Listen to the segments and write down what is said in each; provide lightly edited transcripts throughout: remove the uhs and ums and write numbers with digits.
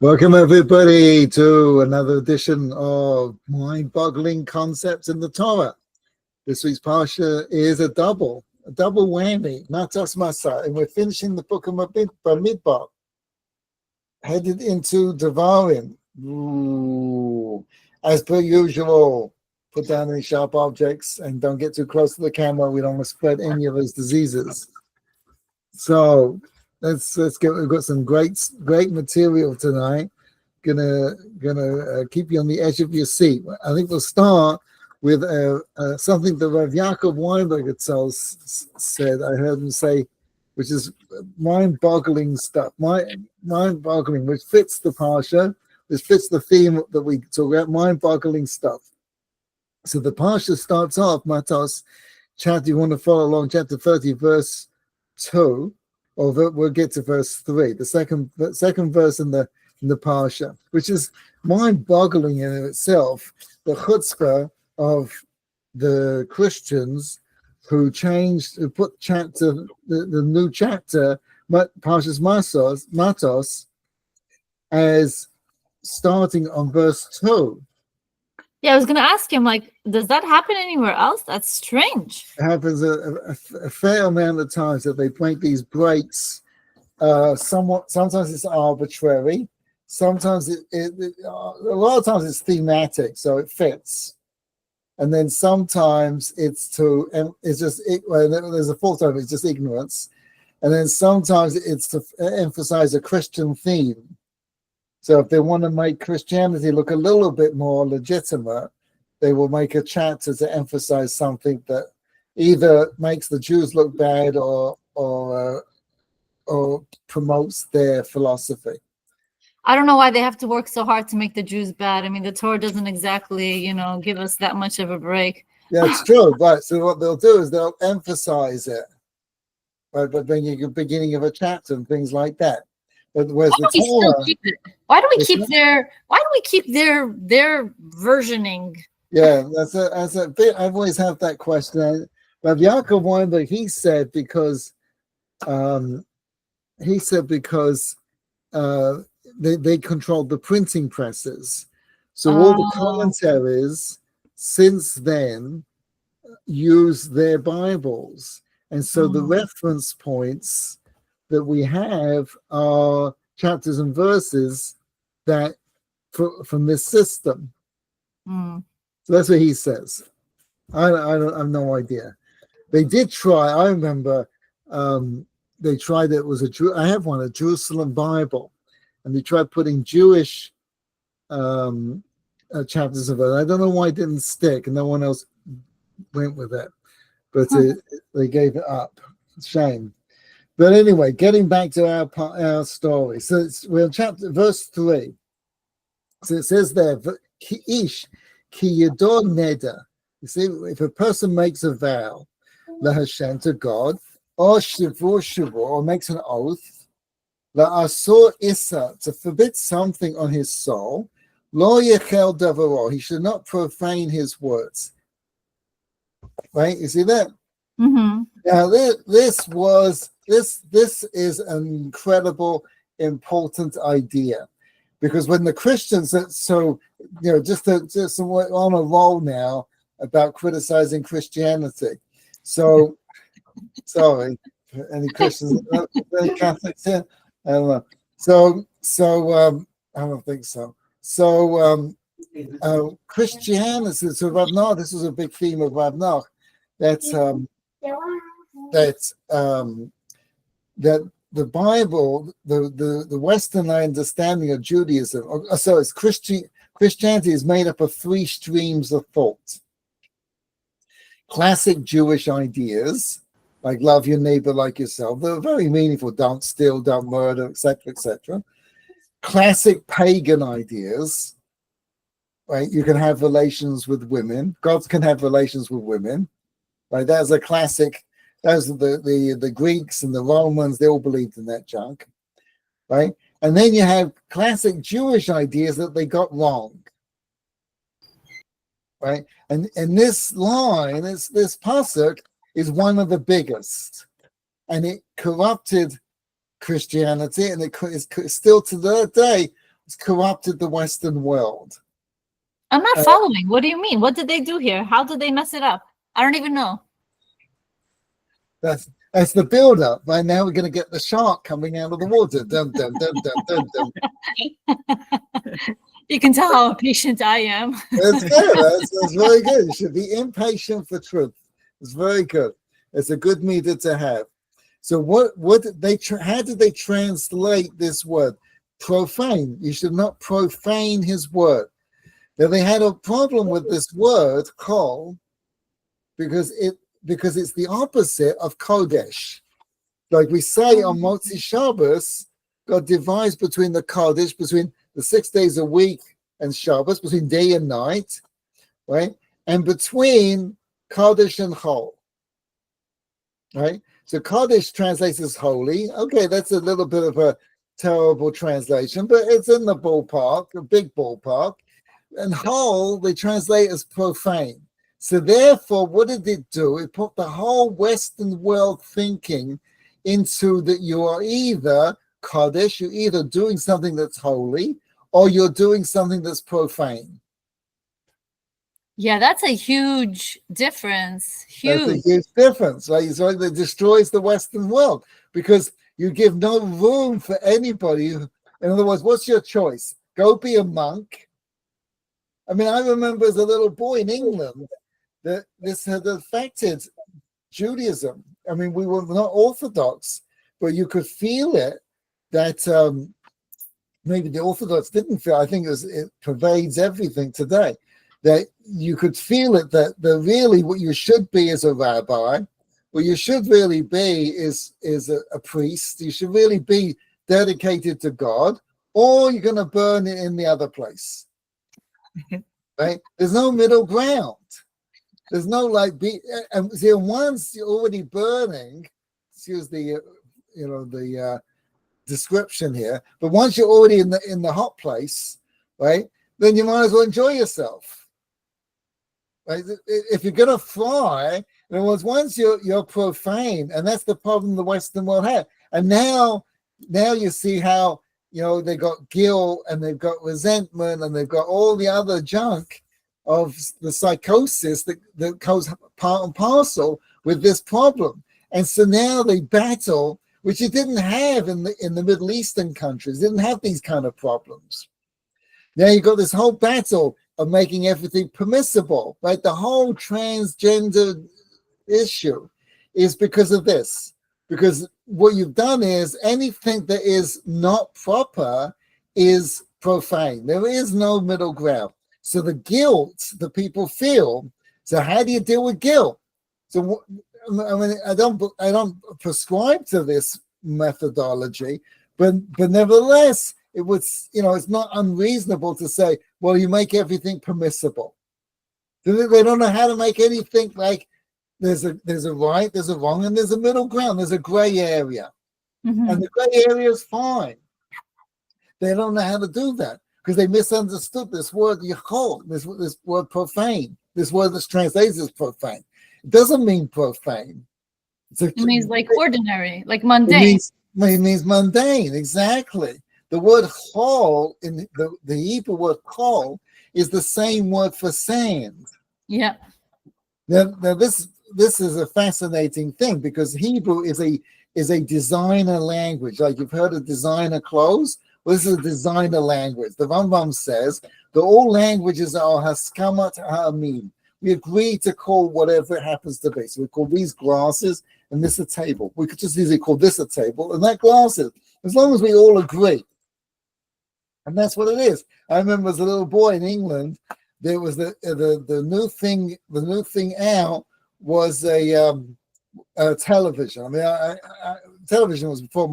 Welcome everybody to another edition of Mind-Boggling Concepts in the Torah. This week's Parsha is a double whammy, Matos, Masay, and we're finishing the book of Bamidbar, headed into Devarim. Ooh. As per usual, put down any sharp objects and don't get too close to the camera. We don't want to spread any of those diseases. So let's get. We've got some great material tonight. Gonna keep you on the edge of your seat. I think we'll start with something that Rav Yaakov Weinberg said. I heard him say, which is mind-boggling stuff. Mind-boggling, which fits the parsha, which fits the theme that we talk about. Mind-boggling stuff. So the parsha starts off, Matos, chapter. You want to follow along, chapter 30, verse 2. Or we'll get to verse 3, the second verse in the parsha, which is mind-boggling in itself. The chutzpah of the Christians who put the new chapter, Parshas Matos, as starting on verse 2. Yeah, I was going to ask him, does that happen anywhere else? That's strange. It happens a fair amount of times that they make these breaks. Sometimes it's arbitrary. Sometimes a lot of times it's thematic, so it fits. And then sometimes there's a fourth time, it's just ignorance. And then sometimes it's to emphasize a Christian theme. So if they want to make Christianity look a little bit more legitimate, they will make a chapter to emphasize something that either makes the Jews look bad or promotes their philosophy. I don't know why they have to work so hard to make the Jews bad. I mean, the Torah doesn't exactly, give us that much of a break. Yeah, it's true. Right. So what they'll do is they'll emphasize it, right, by bringing the beginning of a chapter and things like that. But whereas the Torah, why do we keep their versioning? Yeah, that's a bit. I've always had that question. Rabbi Yaakov Weinberg, he said because they controlled the printing presses, so all the commentaries since then use their Bibles, and so the reference points that we have are chapters and verses that from this system. So that's what he says. I have no idea. They did try. I remember they tried. It was I have one, a Jerusalem Bible, and they tried putting Jewish chapters of it. I don't know why it didn't stick, and no one else went with it. But they gave it up. Shame. But anyway, getting back to our story. So we're in verse 3. So it says there, Ish ki yador neder. You see, if a person makes a vow, LaHashem, to God, or shivur, or makes an oath, la'asur isa, to forbid something on his soul, lo yechel davaro, he should not profane his words. Right? You see that? Mm-hmm. Now, this is an incredible, important idea, because when the Christians, just on a roll now about criticizing Christianity. So, sorry, any Christians, Catholics here? I don't know. So I don't think so. So Christianity. So Rav Nach, this was a big theme of Rav Nach. That the Bible, the Western understanding of Judaism, it's Christianity is made up of 3 streams of thought. Classic Jewish ideas, like love your neighbor like yourself. They're very meaningful. Don't steal, don't murder, etc., etc. Classic pagan ideas, right? You can have relations with women. God can have relations with women. Right? That's a classic. Those are the Greeks and the Romans. They all believed in that junk, right? And then you have classic Jewish ideas that they got wrong, right? And this line, this pasuk, is one of the biggest, and it corrupted Christianity, and it is still to the day It's corrupted the Western world. I'm not following. What do you mean? What did they do here? How did they mess it up? I don't even know. That's the build-up. Right now, we're going to get the shark coming out of the water. Dun, dun, dun, dun, dun, dun. You can tell how patient I am. That's good. That's very good. You should be impatient for truth. It's very good. It's a good meter to have. So what did they how did they translate this word? Profane. You should not profane his word. Now they had a problem with this word, chol, because it's the opposite of kodesh. Like we say on Motzi Shabbos, God divides between the kodesh, between the 6 days a week and Shabbos, between day and night, right? And between kodesh and chol, right? So kodesh translates as holy. Okay, that's a little bit of a terrible translation, but it's in the ballpark, a big ballpark. And chol, they translate as profane. So therefore, what did it do? It put the whole Western world thinking into that you are either kadosh, you're either doing something that's holy, or you're doing something that's profane. Yeah, that's a huge difference. Huge. That's a huge difference, right? So it destroys the Western world because you give no room for anybody. In other words, what's your choice? Go be a monk. I mean, I remember as a little boy in England that this had affected Judaism. I mean, we were not Orthodox, but you could feel it that maybe the Orthodox didn't feel. I think it pervades everything today. That you could feel it that really what you should be as a rabbi, what you should really be is a priest. You should really be dedicated to God, or you're going to burn it in the other place. Right? There's no middle ground. There's no and see, once you're already burning, excuse the description here, but once you're already in the hot place, right? Then you might as well enjoy yourself. Right? If you're gonna fry, in other words, once you're profane, and that's the problem the Western world had. And now you see how they got guilt and they've got resentment and they've got all the other junk of the psychosis that goes part and parcel with this problem. And so now they battle, which you didn't have in the Middle Eastern countries, didn't have these kind of problems. Now you got this whole battle of making everything permissible, right? The whole transgender issue is because of this. Because what you've done is anything that is not proper is profane. There is no middle ground. So the guilt that people feel. So how do you deal with guilt? So I mean, I don't prescribe to this methodology, but nevertheless, it was it's not unreasonable to say, well, you make everything permissible. They don't know how to make anything like. There's a right, there's a wrong, and there's a middle ground. There's a gray area, and the gray area is fine. They don't know how to do that because they misunderstood this word chol, this word profane, this word that's translated as profane. It doesn't mean profane. It means like ordinary, like mundane. It means mundane, exactly. The word chol in the Hebrew word chol is the same word for sand. Yeah. Now this is a fascinating thing because Hebrew is a designer language. Like you've heard of designer clothes. Well, this is a designer language. The Rambam says that all languages are haskamat ha'amim. We agree to call whatever it happens to be. So we call these glasses and this a table. We could just easily call this a table and that glasses, as long as we all agree. And that's what it is. I remember as a little boy in England, there was the new thing. The new thing out was a television. I mean, television was before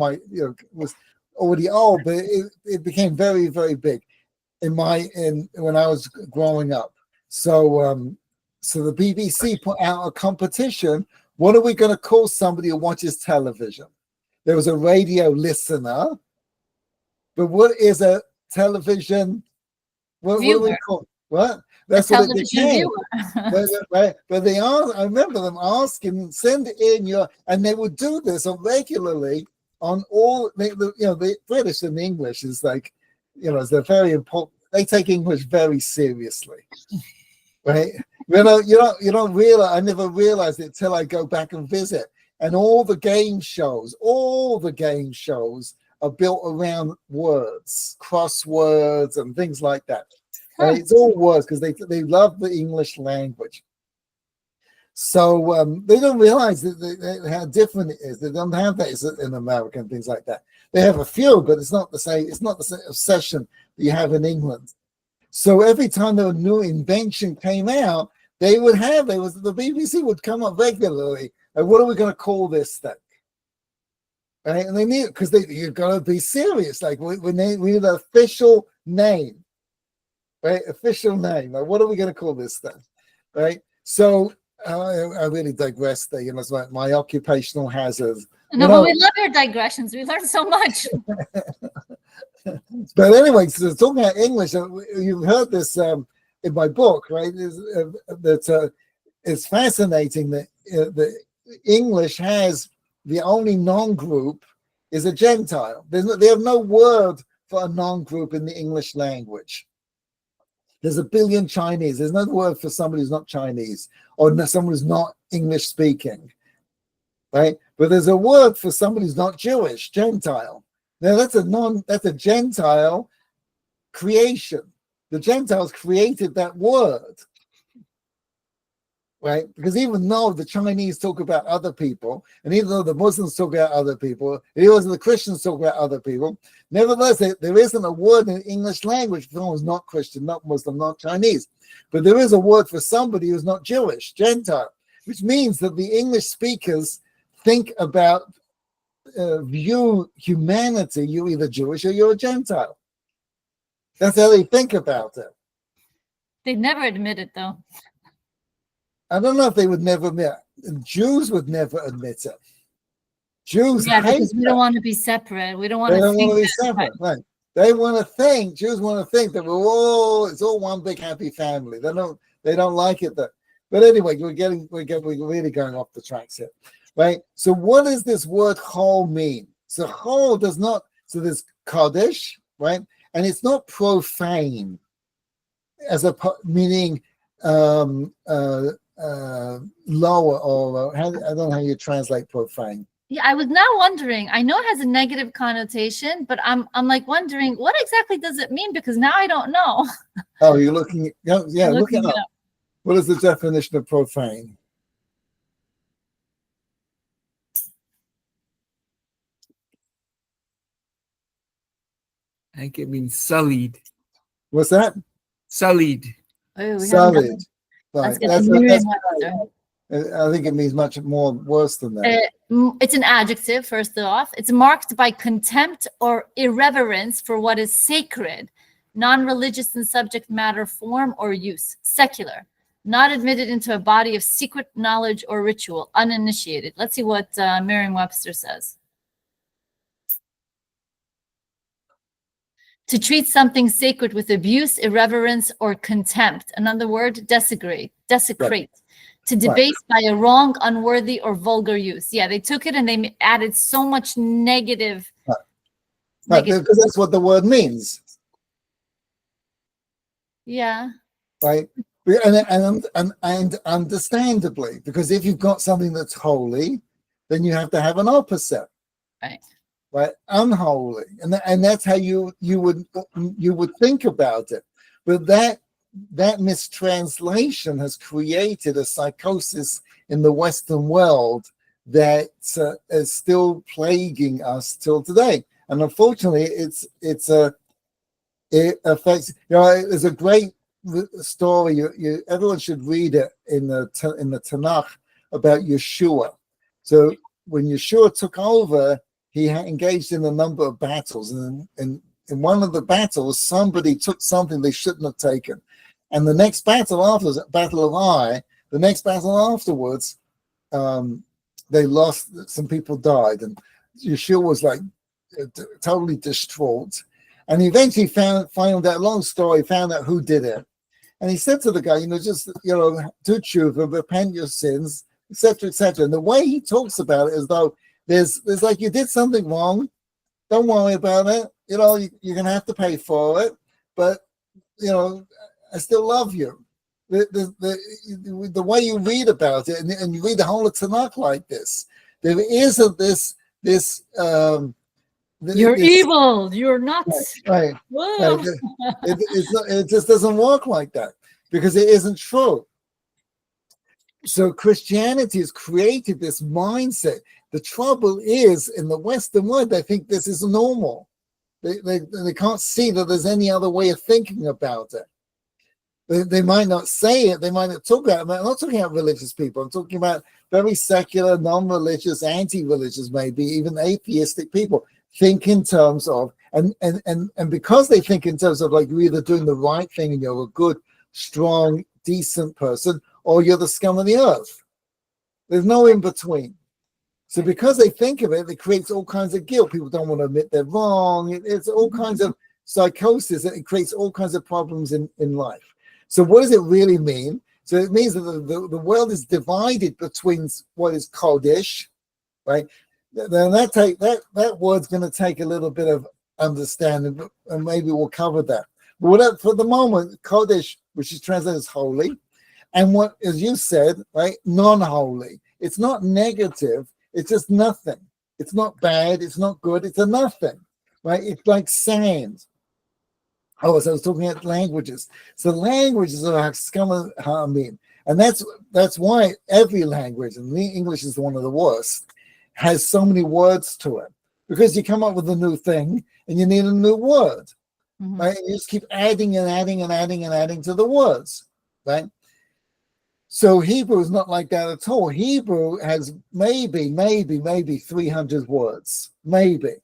was already old, but it became very, very big when I was growing up. So the BBC put out a competition. What are we going to call somebody who watches television? There was a radio listener, but what is a television? What do we call? What? That's what it became. But they asked, I remember them asking, send in and they would do this regularly on all, the British and the English is like, they're very important. They take English very seriously, right? You don't realize. I never realized it till I go back and visit. And all the game shows are built around words, crosswords, and things like that. Right? It's all words because they love the English language. So they don't realize how different it is. They don't have that in America and things like that. They have a few, but it's not the same. It's not the same obsession that you have in England. So every time a new invention came out, the BBC would come up regularly. And what are we going to call this thing? Right? And they need, because you've got to be serious. Like we need an official name, right? Official name. Like, what are we going to call this thing? Right? So I really digress there. It's like my occupational hazard. No, but we love your digressions. We learned so much. But anyway, so talking about English, you've heard this in my book, right? It's fascinating that the English has the only non-group is a Gentile. They have no word for a non-group in the English language. There's a billion Chinese. There's no word for somebody who's not Chinese or someone who's not English speaking, right? But there's a word for somebody who's not Jewish, Gentile. Now that's a Gentile creation. The Gentiles created that word, right? Because even though the Chinese talk about other people, and even though the Muslims talk about other people, and even though the Christians talk about other people, nevertheless, there isn't a word in the English language for someone who's not Christian, not Muslim, not Chinese. But there is a word for somebody who's not Jewish, Gentile, which means that the English speakers think about, view humanity, you're either Jewish or you're a Gentile. That's how they think about it. They never admit it, though. I don't know if they would never admit it. Jews would never admit it. Jews because we don't want to be separate. We don't want to be separate. Right. They want to think. Jews want to think that it's all one big happy family. They don't like it. But anyway, we're really going off the tracks here, right? So what does this word chol mean? So chol does not. So there's kadosh, right? And it's not profane, meaning lower or I don't know how you translate profane. Yeah, I was now wondering. I know it has a negative connotation, but I'm like wondering what exactly does it mean, because now I don't know. Oh, you're looking? Yeah, look it up. What is the definition of profane? I think it means sullied. What's that? Sullied. Oh, sullied. Right. That's I think it means much more worse than that. It's an adjective, first off. It's marked by contempt or irreverence for what is sacred, non-religious in subject matter, form, or use, secular, not admitted into a body of secret knowledge or ritual, uninitiated. Let's see what Merriam-Webster says. To treat something sacred with abuse, irreverence, or contempt. Another word, desecrate. Right. To debase by a wrong, unworthy, or vulgar use. Yeah, they took it and they added so much negative. Right, because that's what the word means. Yeah. Right. And understandably, because if you've got something that's holy, then you have to have an opposite. Right. Right, unholy, and that's how you would think about it. But that mistranslation has created a psychosis in the Western world that is still plaguing us till today. And unfortunately, it affects. There's a great story. Everyone should read it in the Tanakh about Yeshua. So when Yeshua took over, he engaged in a number of battles, and in one of the battles, somebody took something they shouldn't have taken. And the next battle afterwards, Battle of Ai, the next battle afterwards, they lost. Some people died, and Yeshua was like totally distraught. And he eventually found out. Long story, found out who did it. And he said to the guy, do tshuva, repent your sins, etc., etc. And the way he talks about it is though. There's like, you did something wrong. Don't worry about it. you know, you're going to have to pay for it, but, you know, I still love you. The way you read about it, and you read the whole of Tanakh like this, there isn't this You're evil. You're nuts. Right. Whoa. It just doesn't work like that because it isn't true. So Christianity has created this mindset. The trouble is, in the Western world, they think this is normal. They can't see that there's any other way of thinking about it. They might not say it. They might not talk about it. I'm not talking about religious people. I'm talking about very secular, non-religious, anti-religious, maybe even atheistic people. Think in terms of, and because they think in terms of like you're either doing the right thing and you're a good, strong, decent person, or you're the scum of the earth. There's no in between. So because they think of it, it creates all kinds of guilt. People don't want to admit they're wrong. It's all kinds of psychosis. It creates all kinds of problems in life. So what does it really mean? So it means that the world is divided between what is kodesh, right? Then that word's going to take a little bit of understanding, and maybe we'll cover that. But for the moment, kodesh, which is translated as holy, and what, as you said, right, non-holy. It's not negative. It's just nothing. It's not bad. It's not good. It's a nothing, right? It's like sand. Oh, so I was talking about languages. So languages are haskama ha'amin, and that's why every language, and English is one of the worst, has so many words to it, because you come up with a new thing and you need a new word, right? And you just keep adding and adding and adding and adding to the words, right? So Hebrew is not like that at all. Hebrew has maybe 300 words, maybe.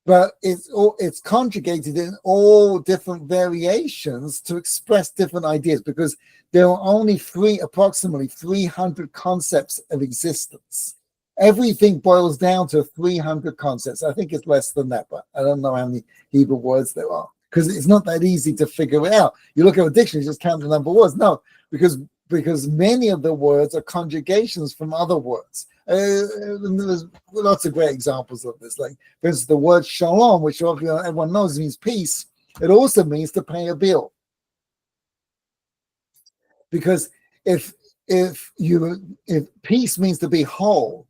But it's conjugated in all different variations to express different ideas, because there are only approximately 300 concepts of existence. Everything boils down to 300 concepts. I think it's less than that, but I don't know how many Hebrew words there are, because it's not that easy to figure it out. You look at a dictionary, just count the number of words. No, because many of the words are conjugations from other words. There's lots of great examples of this. Like, for instance, the word shalom, which everyone knows means peace. It also means to pay a bill. Because if peace means to be whole,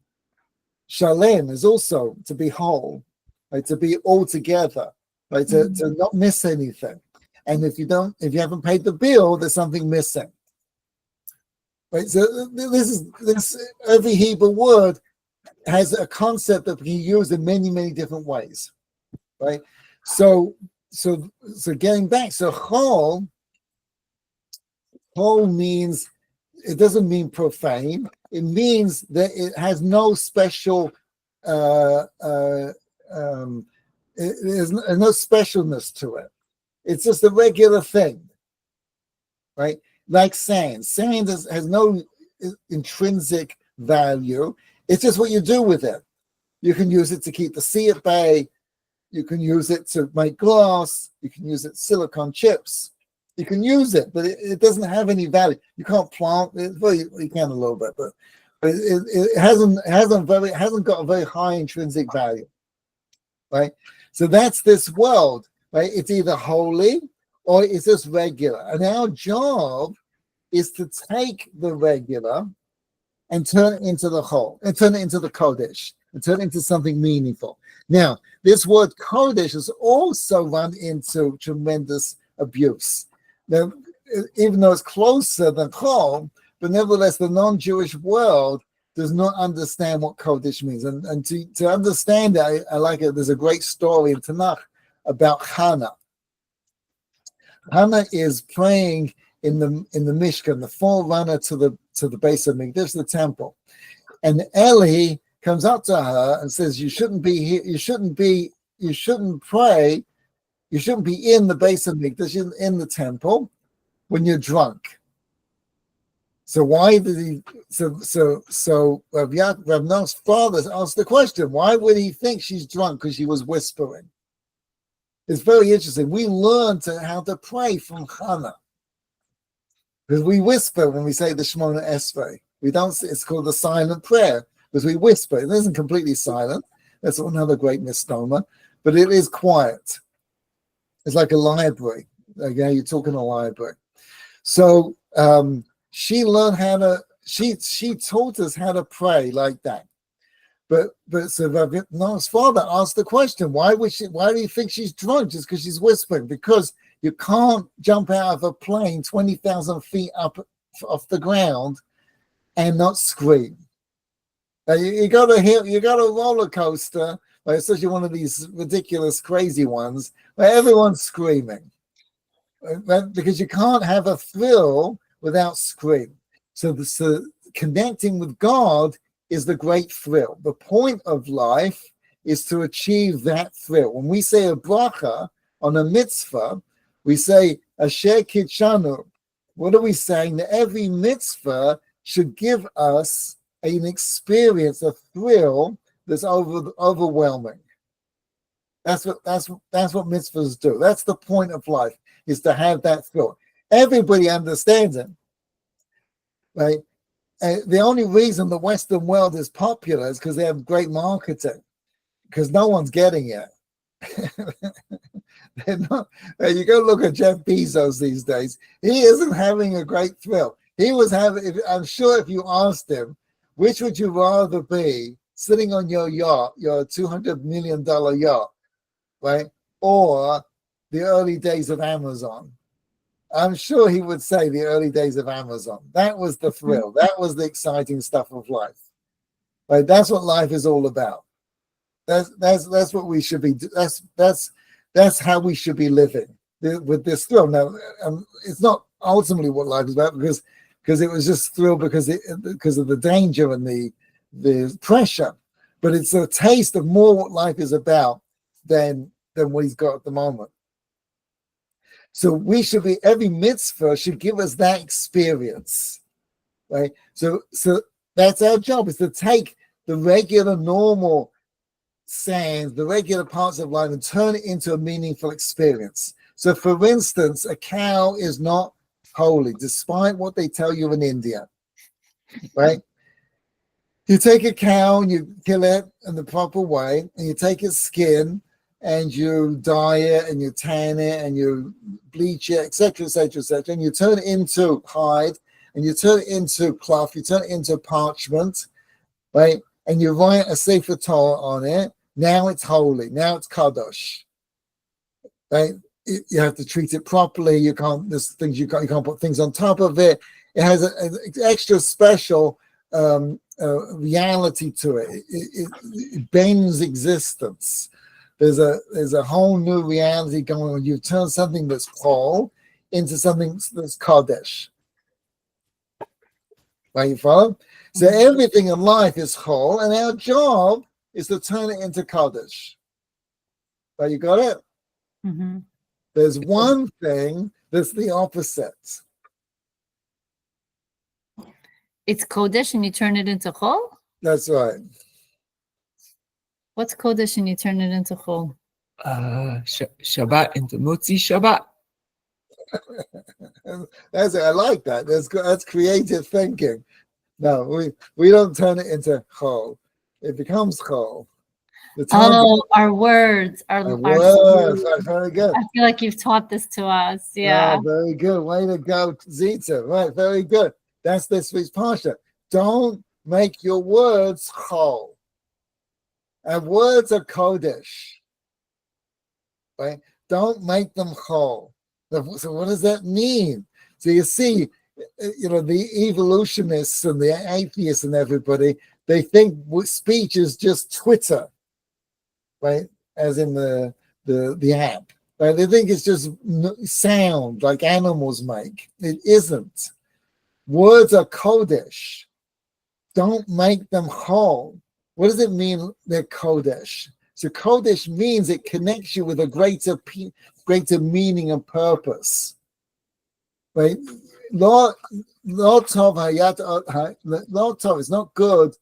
shalem is also to be whole, right? To be all together, right? To not miss anything. And if you haven't paid the bill, there's something missing. Right, so this every Hebrew word has a concept that can be used in many, many different ways, right? So getting back, so chol means, it doesn't mean profane. It means that it has no special, there's no specialness to it. It's just a regular thing, right? Like sand. Sand has no intrinsic value. It's just what you do with it. You can use it to keep the sea at bay. You can use it to make glass. You can use it silicone chips. You can use it, but it doesn't have any value. You can't plant it. Well, you can a little bit, but it hasn't got a very high intrinsic value, right? So that's this world, right? It's either holy or it's just regular. And our job is to take the regular and turn it into the whole, and turn it into the kodesh, and turn it into something meaningful. Now, this word kodesh has also run into tremendous abuse. Now, even though it's closer than chol, but nevertheless, the non-Jewish world does not understand what kodesh means. And to understand that, I like it. There's a great story in Tanakh about Hannah. Hannah is praying in the Mishkan, the forerunner to the base of Mikdash, the temple, and Eli comes up to her and says, "You shouldn't be here. You shouldn't pray. You shouldn't be in the base of Mikdash, in the temple, when you're drunk." So why did he? So Rav Noach's father asked the question: why would he think she's drunk? Because she was whispering. It's very interesting. We learn how to pray from Hannah, because we whisper when we say the Shemona Esrei. We don't. It's called the silent prayer because we whisper. It isn't completely silent. That's another great misnomer. but it is quiet. It's like a library. Okay, you're talking a library. So she learned how to. She taught us how to pray like that. But so Noah's father asked the question: Why do you think she's drunk? Just because she's whispering? Because you can't jump out of a plane 20,000 feet up off the ground and not scream. You got a roller coaster, especially one of these ridiculous, crazy ones, where everyone's screaming, because you can't have a thrill without scream. So connecting with God is the great thrill. The point of life is to achieve that thrill. When we say a bracha on a mitzvah, we say Asher Kitshanu. What are we saying? That every mitzvah should give us an experience, a thrill that's overwhelming. That's what mitzvahs do. That's the point of life, is to have that thrill. Everybody understands it, right? The only reason the Western world is popular is because they have great marketing, because no one's getting it. They're not. You go look at Jeff Bezos these days. He isn't having a great thrill. He was having. I'm sure if you asked him, which would you rather be, sitting on your yacht, your $200 million yacht, right, or the early days of Amazon? I'm sure he would say the early days of Amazon. That was the thrill. That was the exciting stuff of life. Right? That's what life is all about. That's what we should be. That's how we should be living, with this thrill. Now, it's not ultimately what life is about, because it was just thrill because of the danger and the pressure. But it's a taste of more what life is about than what he's got at the moment. So we should be, every mitzvah should give us that experience, right? So that's our job, is to take the regular, normal sayings, the regular parts of life, and turn it into a meaningful experience. So, for instance, a cow is not holy, despite what they tell you in India, right? You take a cow and you kill it in the proper way, and you take its skin and you dye it and you tan it and you bleach it, etc., etc., etc., and you turn it into hide, and you turn it into cloth, you turn it into parchment, right? And you write a Sefer Torah on it. Now it's holy. Now it's kadosh, right? You have to treat it properly. You can't. There's things you can't put things on top of it. It has an extra special reality to it. It bends existence. There's a whole new reality going on. You turn something that's chol into something that's kadosh. Right, you follow? So everything in life is chol, and our job is to turn it into kadosh. Right, you got it? Mm-hmm. There's one thing that's the opposite. It's kodesh and you turn it into chol? That's right. What's kodesh and you turn it into chol? Shabbat into Motzi Shabbat. I like that. That's creative thinking. No, we don't turn it into chol. It becomes chol. Our words. Our words. Right, very good. I feel like you've taught this to us. Yeah. Oh, very good. Way to go, Zita. Right, very good. That's this week's Parsha. Don't make your words chol. And words are kodesh. Right? Don't make them chol. So what does that mean? So you see, the evolutionists and the atheists and everybody, they think speech is just Twitter, right? As in the app. Right? They think it's just sound like animals make. It isn't. Words are kodesh. Don't make them chol. What does it mean they're kodesh? So kodesh means it connects you with a greater meaning and purpose. Right? Lo tov is not good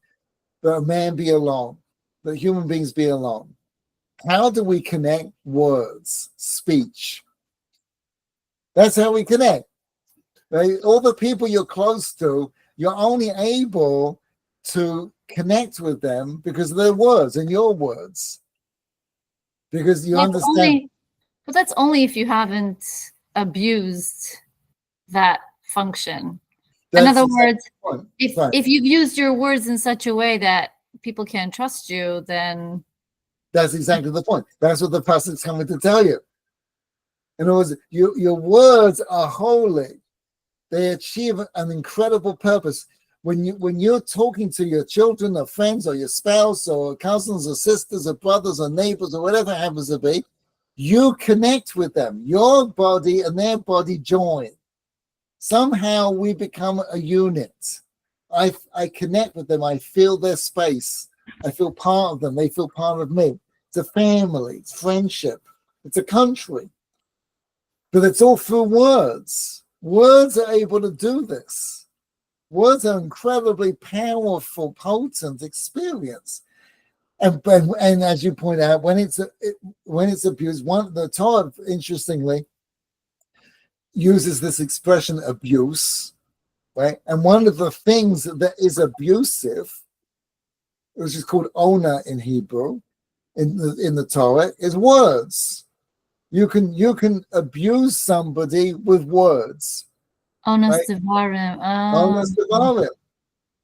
that a man be alone, that human beings be alone. How do we connect? Words, speech. That's how we connect. Right? All the people you're close to, you're only able to connect with them because of their words and your words. because you That's understand. only, but that's only if you haven't abused that function. In That's other exactly words, the point. if Right. if you've used your words in such a way that people can't trust you, then That's exactly the point. That's what the pasuk's coming to tell you. In other words, your words are holy. They achieve an incredible purpose. When you're talking to your children or friends or your spouse or cousins or sisters or brothers or neighbors or whatever it happens to be, you connect with them. Your body and their body join. Somehow we become a unit. I connect with them. I feel their space. I feel part of them. They feel part of me. It's a family. It's friendship. It's a country. But it's all through words. Words are able to do this. Words are incredibly powerful, potent experience. And as you point out, when it's abused, the Torah, interestingly, uses this expression abuse, right? And one of the things that is abusive, which is called ona in Hebrew, in the Torah, is words. You can abuse somebody with words. onus Right? devarim. Onus devarim,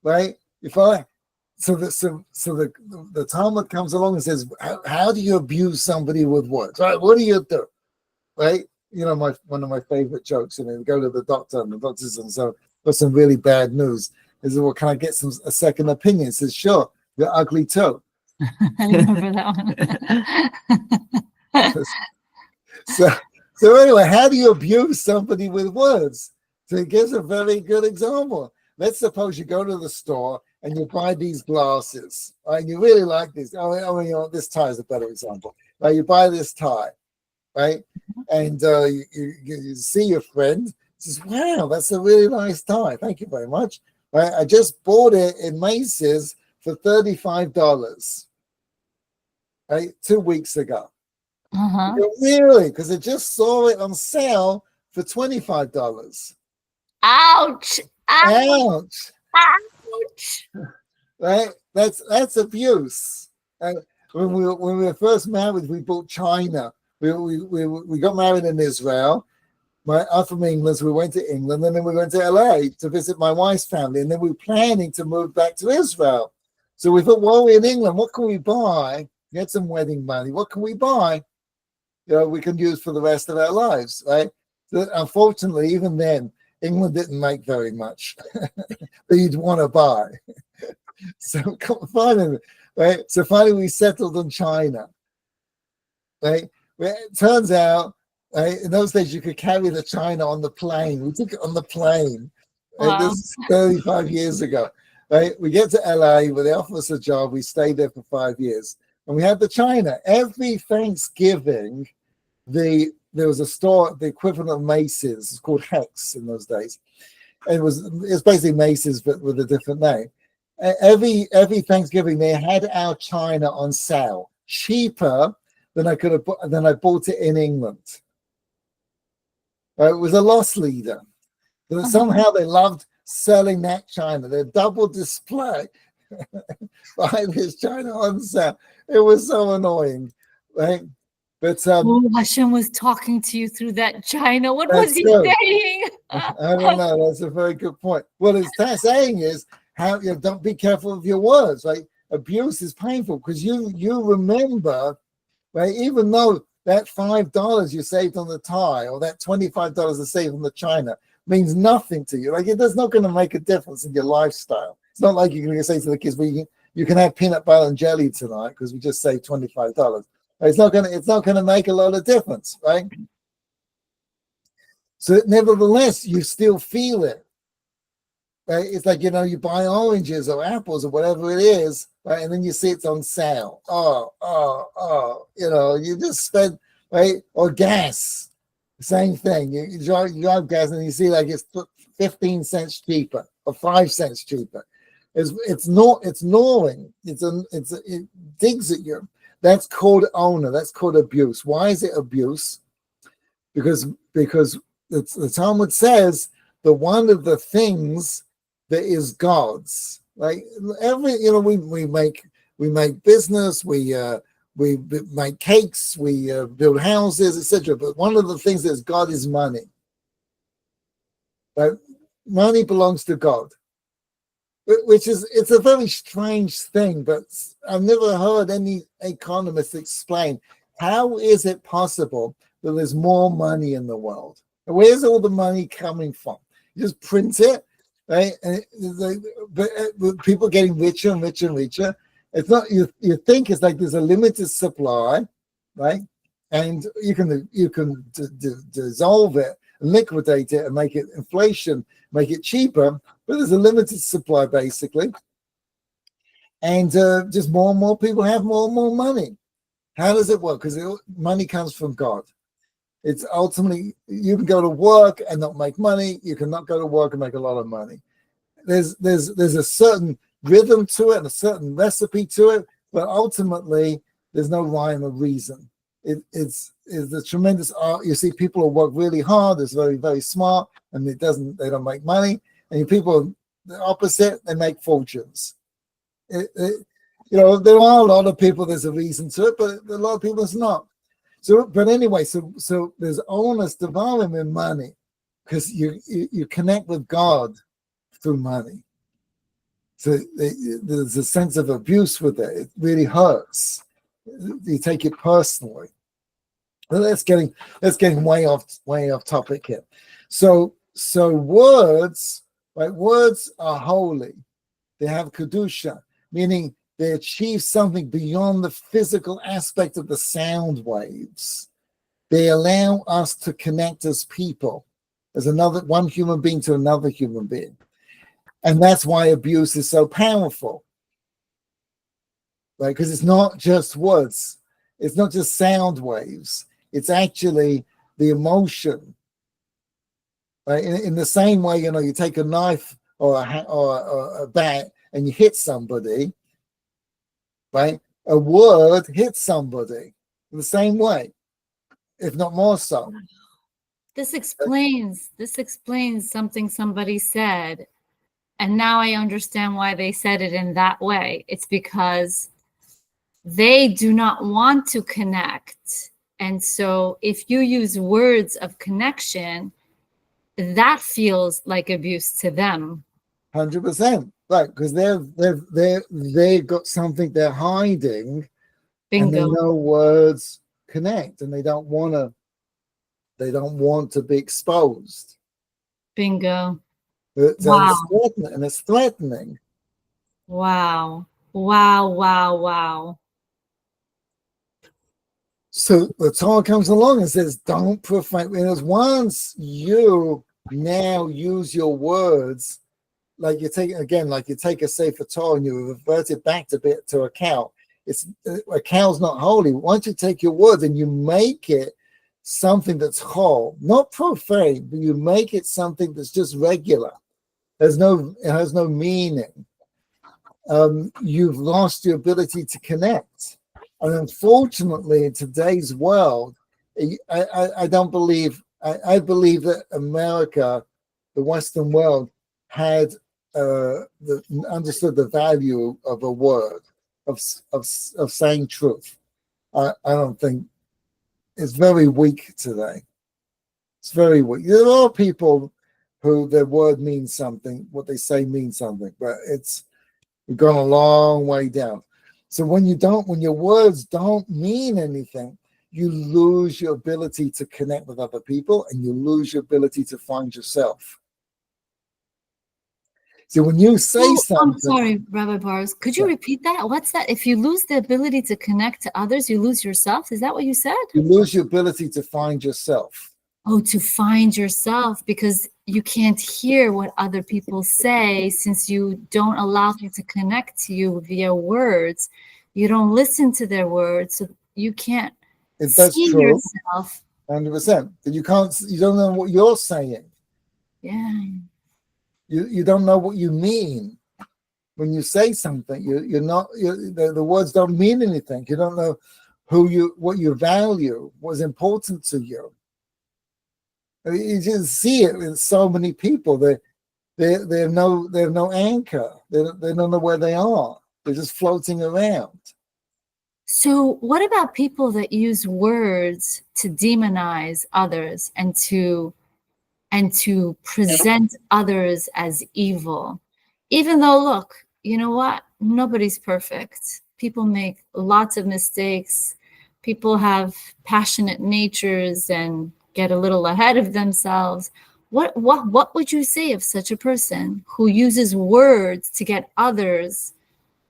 right? The Talmud comes along and says, how do you abuse somebody with words? Right? What do you do? Right? You know, one of my favorite jokes, we go to the doctor and the doctor says, so got some really bad news. He says, well, can I get a second opinion? He says, sure, you're ugly too. I remember that one. So anyway, how do you abuse somebody with words? So he gives a very good example. Let's suppose you go to the store and you buy these glasses, right? And you really like these. This tie is a better example. Right? You buy this tie, right? And you see your friend, says, wow, that's a really nice tie. Thank you very much. Right? I just bought it in Macy's for $35, right? 2 weeks ago. Uh-huh. Really? Because I just saw it on sale for $25. Ouch! Ouch! Ouch! Right? That's abuse. And when we were first married, we bought China. We got married in Israel. I'm from England, so we went to England, and then we went to LA to visit my wife's family, and then we were planning to move back to Israel. So we thought, well, we're in England, what can we buy? Get some wedding money. What can we buy? We can use for the rest of our lives, right? So unfortunately, even then, England didn't make very much that you'd want to buy. So finally, right? So finally, we settled on China, right? It turns out, right, in those days, you could carry the China on the plane. We took it on the plane. Right? Wow. This is 35 years ago, right? We get to LA, where they offer us a job. We stayed there for 5 years. And we had the China. Every Thanksgiving, there was a store, the equivalent of Macy's, it's called Hex in those days. It's basically Macy's, but with a different name. Every Thanksgiving, they had our China on sale, cheaper than I bought it in England. It was a loss leader. But somehow they loved selling that China. Their double display. Buy this China on sale. It was so annoying, right? But Hashem was talking to you through that China. What was he true. saying? I don't know. That's a very good point. What it's saying is how don't be careful of your words. Right? Abuse is painful because you remember, right? Even though that $5 you saved on the tie or that $25 you saved on the China means nothing to you. Like that's not going to make a difference in your lifestyle. It's not like you're going to say to the kids, well, you can have peanut butter and jelly tonight because we just saved $25. It's not going to make a lot of difference, right? So nevertheless, you still feel it. Right? It's like, you buy oranges or apples or whatever it is, right? And then you see it's on sale. You just spend, right? Or gas, same thing. You drive gas and you see like it's 15 cents cheaper or 5 cents cheaper. It's gnawing. It digs at you. That's called honor. That's called abuse. Why is it abuse? Because the Talmud says that one of the things that is God's, like we make business, we we make cakes, we build houses, etc. But one of the things is God is money. But money belongs to God, which is, it's a very strange thing, but I've never heard any economist explain how is it possible that there's more money in the world? Where's all the money coming from? You just print it, right? And but people getting richer and richer and richer. It's not, you think it's like there's a limited supply, right? And you can dissolve it, liquidate it, and make it inflation, make it cheaper. But there's a limited supply basically, and just more and more people have more and more money. How does it work? Because money comes from God. It's ultimately, you can go to work and not make money. You can not go to work and make a lot of money. There's a certain rhythm to it and a certain recipe to it, but ultimately there's no rhyme or reason. It's the tremendous art. You see people who work really hard, it's very, very smart, and they don't make money. And people, the opposite, they make fortunes. There are a lot of people, there's a reason to it, but a lot of people it's not. So, but anyway, so there's onus devarim in money, because you connect with God through money. So there's a sense of abuse with it. It really hurts. You take it personally. Well, that's getting way off topic here. So words, right? Words are holy. They have kedusha, meaning they achieve something beyond the physical aspect of the sound waves. They allow us to connect as people, as one human being to another human being. And that's why abuse is so powerful, right? Because it's not just words. It's not just sound waves. It's actually the emotion, right? In the same way, you take a knife or a bat and you hit somebody, right? A word hits somebody in the same way, if not more so. This explains something somebody said. And now I understand why they said it in that way. It's because they do not want to connect. And so if you use words of connection, that feels like abuse to them. 100%. Right, because they got something they're hiding. Bingo. And they know words connect, and they don't want to be exposed. Bingo. Wow. It's threatening. Wow. So the Torah comes along and says, don't profane. Because once you now use your words, like you take a Sefer Torah and you revert it back to a cow. A cow's not holy. Once you take your words and you make it something that's chol, not profane, but you make it something that's just regular. It has no meaning. You've lost your ability to connect. And unfortunately, in today's world, I don't believe, I believe that America, the Western world, had understood the value of a word, of saying truth. I don't think, it's very weak today. It's very weak. There are people who their word means something, what they say means something, but we've gone a long way down. So when your words don't mean anything, you lose your ability to connect with other people, and you lose your ability to find yourself. So when you say something... I'm sorry, Rabbi Baars. Could you repeat that? What's that? If you lose the ability to connect to others, you lose yourself? Is that what you said? You lose your ability to find yourself. Oh, to find yourself, because you can't hear what other people say since you don't allow them to connect to you via words. You don't listen to their words, so you can't see yourself. 100%. You don't know what you're saying. Yeah. You don't know what you mean when you say something. The words don't mean anything. You don't know what you value, what's important to you. I mean, you just see it with so many people. They have no anchor. They don't know where they are. They're just floating around. So what about people that use words to demonize others and to present others as evil? Even though, look, you know what? Nobody's perfect. People make lots of mistakes. People have passionate natures and get a little ahead of themselves. What would you say of such a person who uses words to get others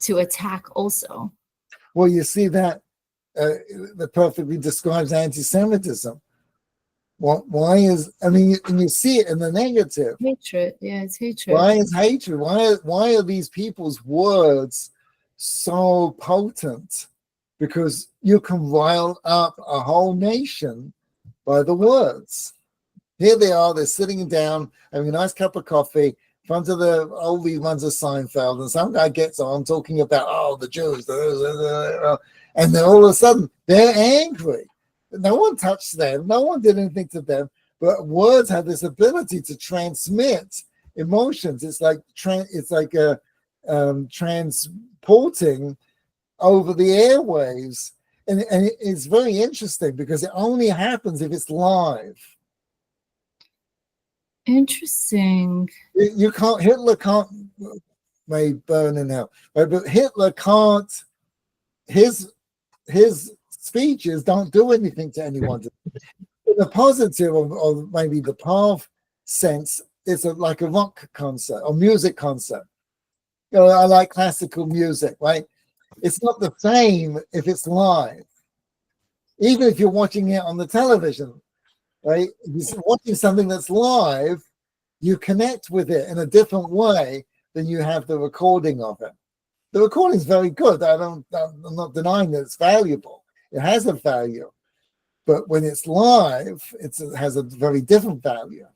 to attack also? Well, you see that perfectly describes anti-Semitism. Why is, I mean, and you see it in the negative. Hatred. Yeah, it's hatred. Why is hatred? Why are these people's words so potent? Because you can rile up a whole nation by the words. Here they are, they're sitting down, having a nice cup of coffee in front of the old reruns of Seinfeld, and some guy gets on talking about, the Jews, and then all of a sudden they're angry. No one touched them, no one did anything to them, but words have this ability to transmit emotions. It's like transporting over the airwaves, and it's very interesting because it only happens if it's live. Interesting. You can't. Hitler can't. May burn in hell. Right? But Hitler can't. His speeches don't do anything to anyone. The positive of maybe the Pav sense is like a rock concert or music concert. I like classical music, right? It's not the same if it's live. Even if you're watching it on the television, right? If you're watching something that's live, you connect with it in a different way than you have the recording of it. The recording is very good. I'm not denying that it's valuable. It has a value. But when it's live, it has a very different value.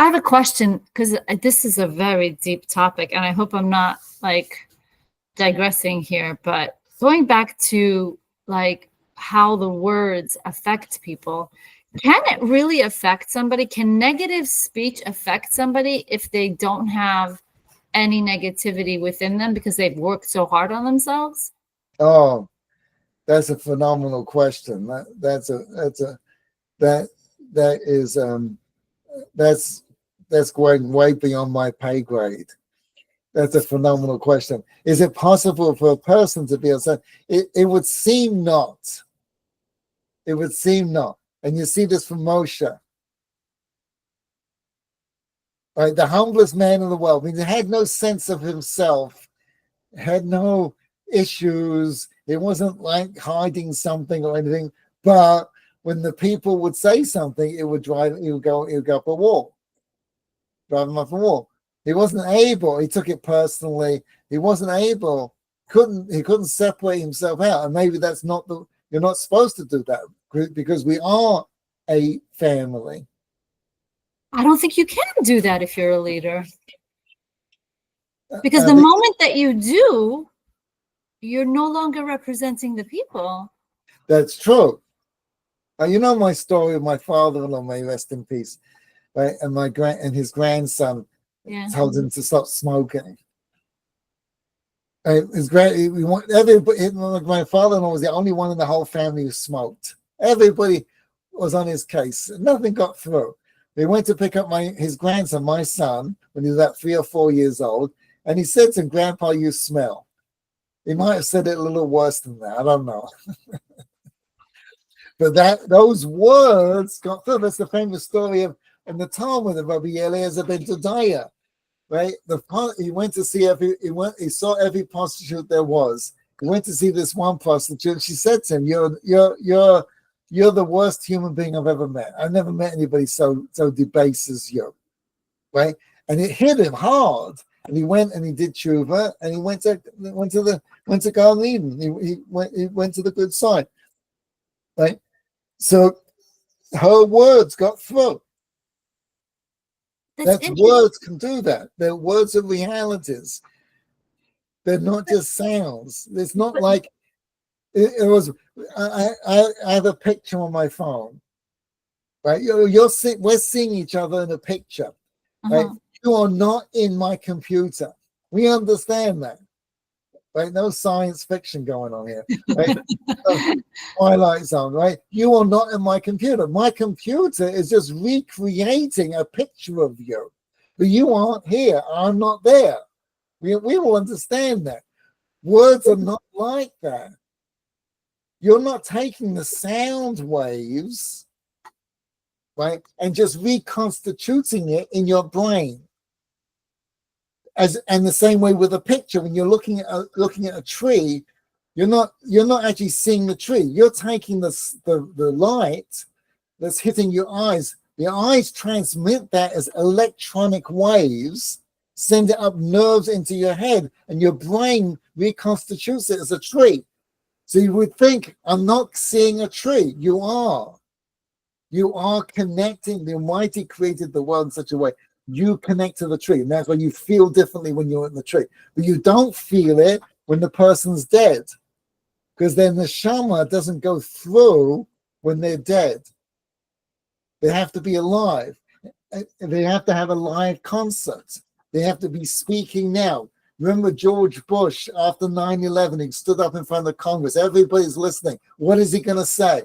I have a question, because this is a very deep topic, and I hope I'm not digressing here, but going back to how the words affect people, can it really affect somebody? Can negative speech affect somebody if they don't have any negativity within them because they've worked so hard on themselves? Oh, that's a phenomenal question. That's going way beyond my pay grade. That's a phenomenal question. Is it possible for a person to be able to say, it would seem not. It would seem not. And you see this from Moshe. Right? The humblest man in the world. I mean, he had no sense of himself, had no issues. It wasn't like hiding something or anything. But when the people would say something, it would go up a wall. Drive him up a wall. He wasn't able, he took it personally. He wasn't able, he couldn't separate himself out. And maybe that's not you're not supposed to do that because we are a family. I don't think you can do that if you're a leader. Because the moment that you do, you're no longer representing the people. That's true. You know my story of my father-in-law, may rest in peace, right? And his grandson told him to stop smoking. My father-in-law was the only one in the whole family who smoked. Everybody was on his case. Nothing got through. They went to pick up his grandson, my son, when he was about 3 or 4 years old, and he said to him, "Grandpa, you smell." He might have said it a little worse than that. I don't know. But those words got through. That's the famous story of in the Talmud of Rabbi Eliezer ben Todaya, right? He went to see he saw every prostitute there was. He went to see this one prostitute. She said to him, "You're the worst human being I've ever met. I've never met anybody so debased as you," right? And it hit him hard. And he went and he did tshuva, and he went to Gan Eden. He went to the good side, right? So her words got through. Words can do that. They're words of realities. They're not just sounds. It's not like it was. I have a picture on my phone, right? We're seeing each other in a picture, right? You are not in my computer. We understand that. right? No science fiction going on here, right? Twilight Zone, right? You are not in my computer. My computer is just recreating a picture of you, but you aren't here. I'm not there. We will understand that. Words are not like that. You're not taking the sound waves, right, and just reconstituting it in your brain. And the same way with a picture, when you're looking at a tree, you're not actually seeing the tree. You're taking the light that's hitting your eyes. The eyes transmit that as electronic waves, send it up nerves into your head, and your brain reconstitutes it as a tree. So you would think, I'm not seeing a tree. You are. You are connecting. The Almighty created the world in such a way. You connect to the tree. And that's why you feel differently when you're in the tree. But you don't feel it when the person's dead. Because then the neshama doesn't go through when they're dead. They have to be alive. They have to have a live concert. They have to be speaking now. Remember George Bush after 9/11, he stood up in front of Congress. Everybody's listening. What is he going to say?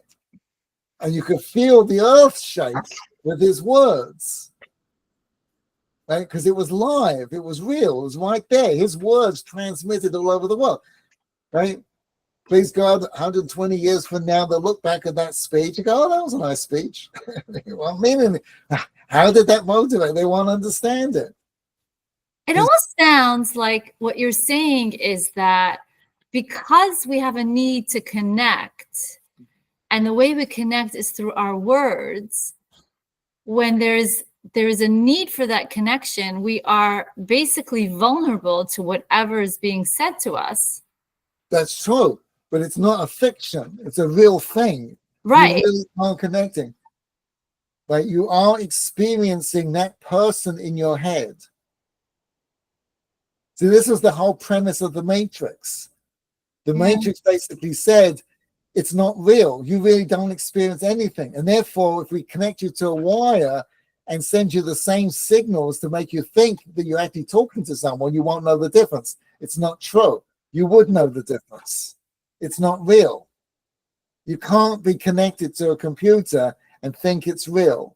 And you could feel the earth shake with his words. Right? Because it was live. It was real. It was right there. His words transmitted all over the world. Right? Please God, 120 years from now, they'll look back at that speech and go, oh, that was a nice speech. Well, meaning, how did that motivate? They won't understand it. It almost sounds like what you're saying is that because we have a need to connect, and the way we connect is through our words, when there is a need for that connection, we are basically vulnerable to whatever is being said to us. That's true, but it's not a fiction. It's a real thing. Right. You really are connecting. Like you are experiencing that person in your head. See, this is the whole premise of the Matrix. The Matrix basically said, it's not real. You really don't experience anything. And therefore, if we connect you to a wire and send you the same signals to make you think that you're actually talking to someone, you won't know the difference. It's not true. You would know the difference. It's not real. You can't be connected to a computer and think it's real.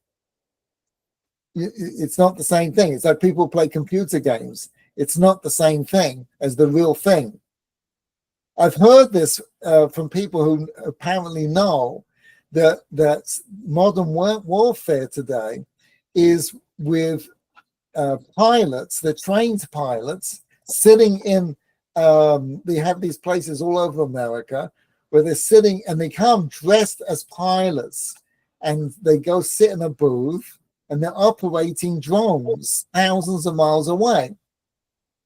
It's not the same thing. It's like people play computer games. It's not the same thing as the real thing. I've heard this from people who apparently know that modern warfare today is with pilots, they're trained pilots, sitting in, they have these places all over America where they're sitting and they come dressed as pilots and they go sit in a booth and they're operating drones thousands of miles away.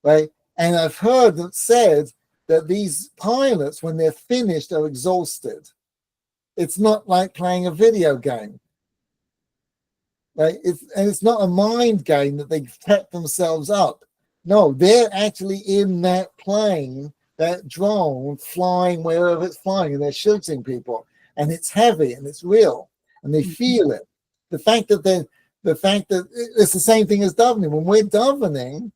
Right, and I've heard it said that these pilots, when they're finished, are exhausted. It's not like playing a video game, right? It's not a mind game that they prep themselves up. No, they're actually in that plane, that drone, flying wherever it's flying, and they're shooting people, and it's heavy and it's real, and they feel it. The fact that it's the same thing as davening. When we're davening,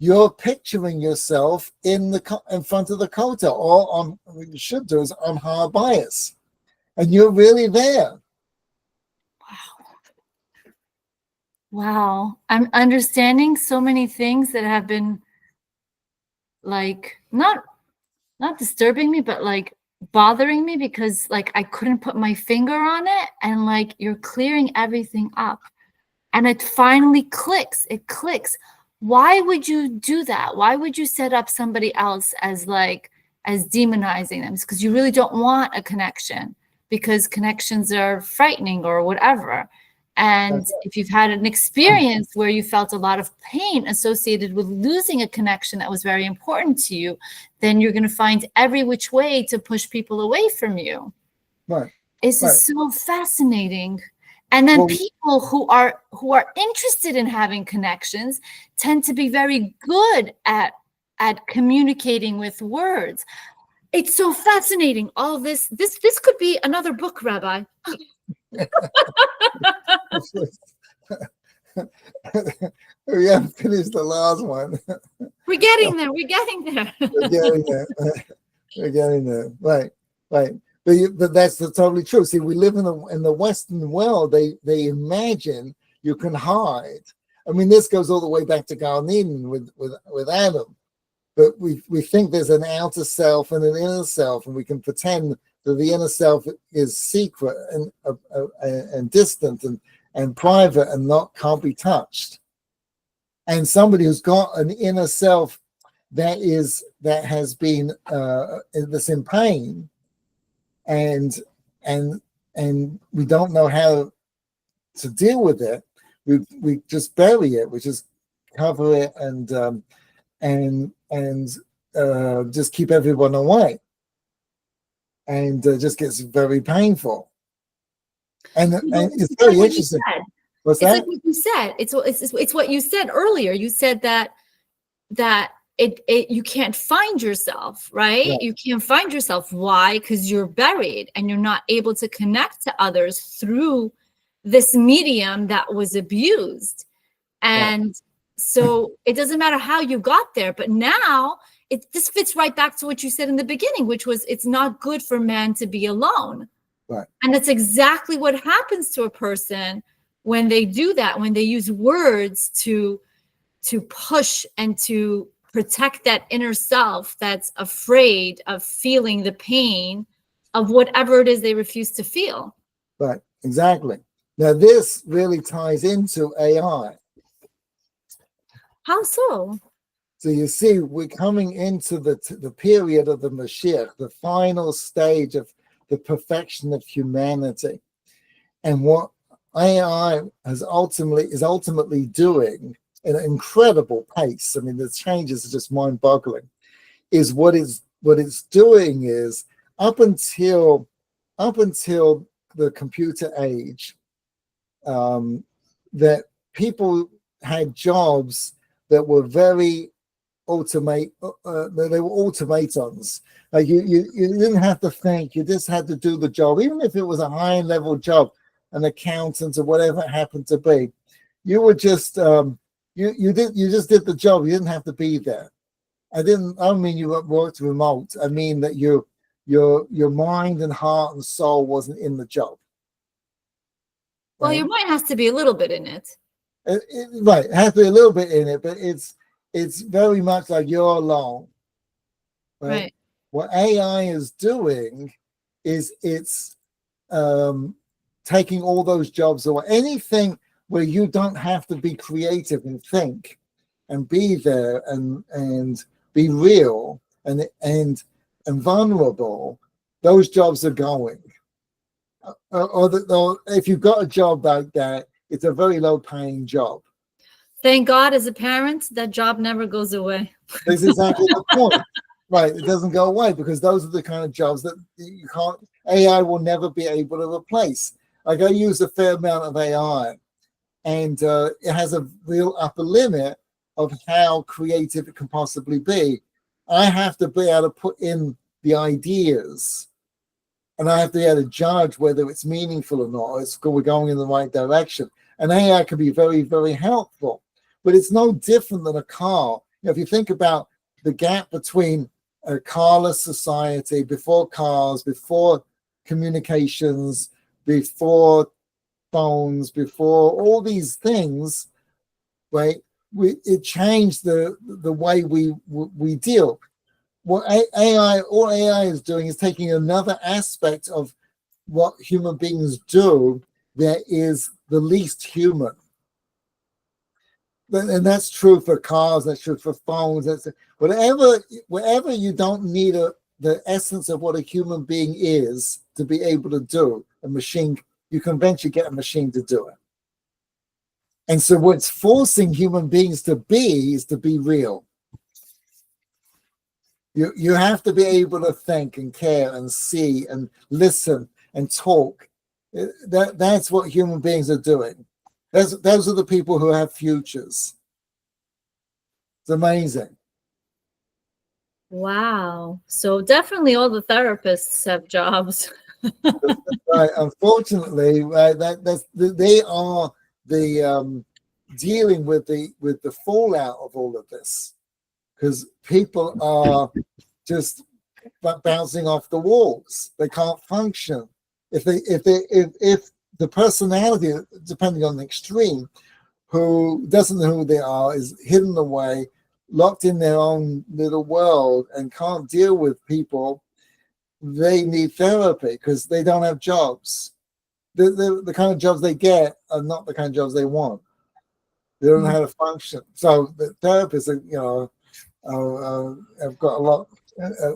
you're picturing yourself in front of the kota, or on, what you should do is on Har Baars, and you're really there. Wow. I'm understanding so many things that have been like not disturbing me, but like bothering me because like I couldn't put my finger on it, and like you're clearing everything up and it finally clicks. It clicks. Why would you do that? Why would you set up somebody else as demonizing them? It's because you really don't want a connection, because connections are frightening or whatever. And if you've had an experience where you felt a lot of pain associated with losing a connection that was very important to you, then you're going to find every which way to push people away from you. Right. It's just so fascinating. And then people who are interested in having connections tend to be very good at communicating with words. It's so fascinating. All this could be another book, Rabbi. We haven't finished the last one. We're getting there. We're getting there. We're getting there. We're getting there. Right. But that's totally true. See, we live in the Western world. They imagine you can hide. I mean, this goes all the way back to Garden Eden with Adam. But we think there's an outer self and an inner self, and we can pretend that the inner self is secret and distant and private and can't be touched. And somebody who's got an inner self that has been that's in pain, and we don't know how to deal with it. We just bury it. We just cover it and just keep everyone away, and just gets very painful. And it's very interesting. What's that? It's like what you said. It's what you said earlier. You said that you can't find yourself, right? Yeah. You can't find yourself. Why? Because you're buried and you're not able to connect to others through this medium that was abused. And so it doesn't matter how you got there, but now this fits right back to what you said in the beginning, which was it's not good for man to be alone. Right. And that's exactly what happens to a person when they do that, when they use words to push and to protect that inner self that's afraid of feeling the pain of whatever it is they refuse to feel. Right, exactly. Now, this really ties into AI. How so? So you see, we're coming into the period of the Mashiach, the final stage of the perfection of humanity. And what AI is ultimately doing at an incredible pace, I mean, the changes are just mind-boggling, is what it's doing is up until the computer age, that people had jobs that were very they were automatons. Like you didn't have to think, you just had to do the job, even if it was a high-level job, an accountant or whatever it happened to be. You were just you just did the job. You didn't have to be there. I don't mean you worked remote. I mean that your mind and heart and soul wasn't in the job. Well, your mind has to be a little bit in it. Right, it has to be a little bit in it, but it's very much like you're alone. Right. What AI is doing is it's taking all those jobs away. Anything where you don't have to be creative and think and be there and be real and vulnerable, those jobs are going. Or if you've got a job like that, it's a very low-paying job. Thank God, as a parent, that job never goes away. That's exactly the point. Right, it doesn't go away because those are the kind of jobs that you can't. AI will never be able to replace. Like I use a fair amount of AI, and it has a real upper limit of how creative it can possibly be. I have to be able to put in the ideas, and I have to be able to judge whether it's meaningful or not, or we're going in the right direction. And AI can be very, very helpful, but it's no different than a car. You know, if you think about the gap between a carless society, before cars, before communications, before phones, before all these things, right? It changed the way we deal. What all AI is doing is taking another aspect of what human beings do that is the least human. And that's true for cars, that's true for phones, that's whatever you don't need the essence of what a human being is to be able to do, a machine, you can eventually get a machine to do it. And so what's forcing human beings to be is to be real. You have to be able to think and care and see and listen and talk. That's what human beings are doing. Those are the people who have futures. It's amazing. Wow. So definitely all the therapists have jobs. Right. Unfortunately, right, they are dealing with the fallout of all of this, because people are just bouncing off the walls. They can't function if the personality, depending on the extreme, who doesn't know who they are, is hidden away, locked in their own little world, and can't deal with people. They need therapy because they don't have jobs. The kind of jobs they get are not the kind of jobs they want. They don't know how to function. So the therapists, have got a lot,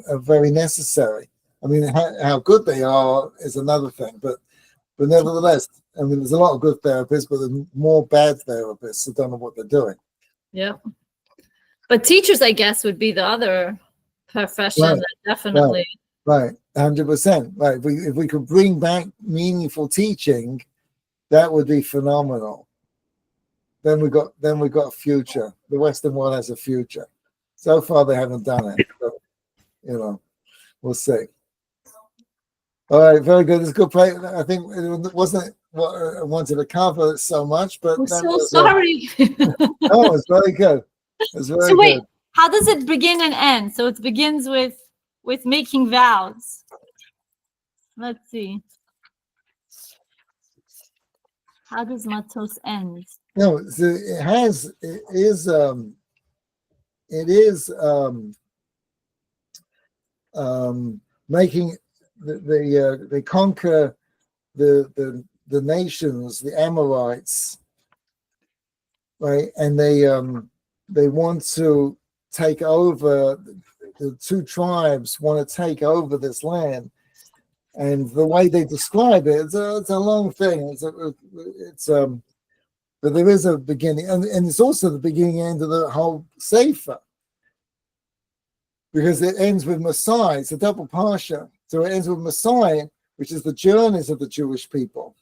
are very necessary. I mean, how good they are is another thing, but nevertheless, I mean, there's a lot of good therapists, but there's more bad therapists who don't know what they're doing. Yeah. But teachers, I guess, would be the other profession Right. that definitely. Right, 100%. Right, if we could bring back meaningful teaching, that would be phenomenal. Then we got a future. The Western world has a future. So far, they haven't done it. So, we'll see. All right, very good. It's a good play. I think it wasn't what I wanted to cover so much, but I'm that so was, sorry. no, it's very good. It's very So wait, good. how does it begin and end? So it begins with making vows. Let's see. How does Matos end? No, so it is making they conquer the nations, the Amorites, right? And they want to take over. The two tribes want to take over this land, and the way they describe it, it's a long thing. But there is a beginning, and it's also the beginning and end of the whole Sefer, because it ends with Masay. It's a double Parsha, so it ends with Masay, which is the journeys of the Jewish people.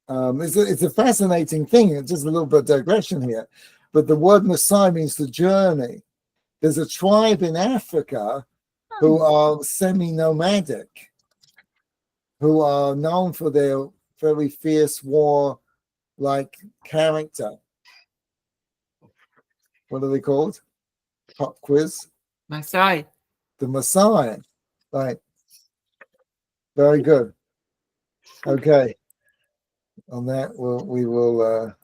It's a fascinating thing. It's just a little bit of digression here, but the word Masay means the journey. There's a tribe in Africa who are semi-nomadic, who are known for their very fierce war-like character. What are they called? Pop quiz. Masay. The Masay. Right. Very good. Okay. On that, we will